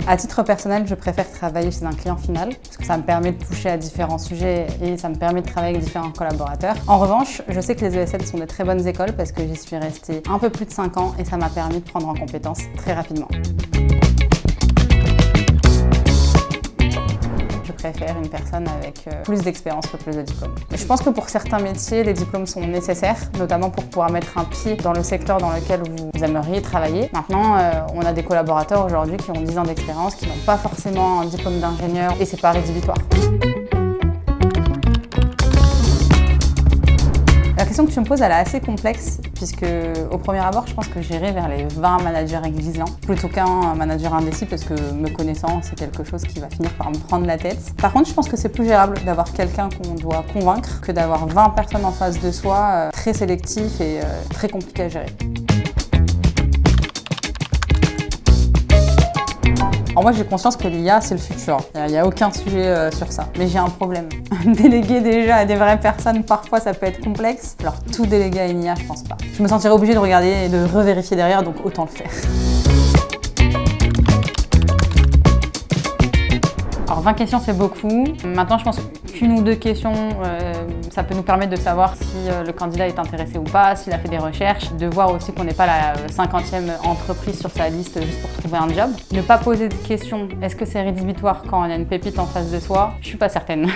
À titre personnel, je préfère travailler chez un client final parce que ça me permet de toucher à différents sujets et ça me permet de travailler avec différents collaborateurs. En revanche, je sais que les ESN sont de très bonnes écoles parce que j'y suis restée un peu plus de 5 ans et ça m'a permis de prendre en compétences très rapidement. Je préfère une personne avec plus d'expérience que plus de diplômes. Je pense que pour certains métiers, les diplômes sont nécessaires, notamment pour pouvoir mettre un pied dans le secteur dans lequel vous aimeriez travailler. Maintenant, on a des collaborateurs aujourd'hui qui ont 10 ans d'expérience, qui n'ont pas forcément un diplôme d'ingénieur et c'est pas rédhibitoire. La question que tu me poses, elle est assez complexe puisque au premier abord, je pense que j'irai vers les 20 managers exigeants plutôt qu'un manager indécis parce que me connaissant, c'est quelque chose qui va finir par me prendre la tête. Par contre, je pense que c'est plus gérable d'avoir quelqu'un qu'on doit convaincre que d'avoir 20 personnes en face de soi, très sélectif et très compliqué à gérer. Alors moi j'ai conscience que l'IA c'est le futur, il n'y a aucun sujet sur ça, mais j'ai un problème. Déléguer déjà à des vraies personnes, parfois ça peut être complexe, alors tout déléguer à une IA je pense pas. Je me sentirais obligée de regarder et de revérifier derrière, donc autant le faire. Alors 20 questions c'est beaucoup, maintenant je pense qu'une ou deux questions ça peut nous permettre de savoir si le candidat est intéressé ou pas, s'il a fait des recherches, de voir aussi qu'on n'est pas la 50e entreprise sur sa liste juste pour trouver un job. Ne pas poser de questions, est-ce que c'est rédhibitoire quand on a une pépite en face de soi? Je suis pas certaine.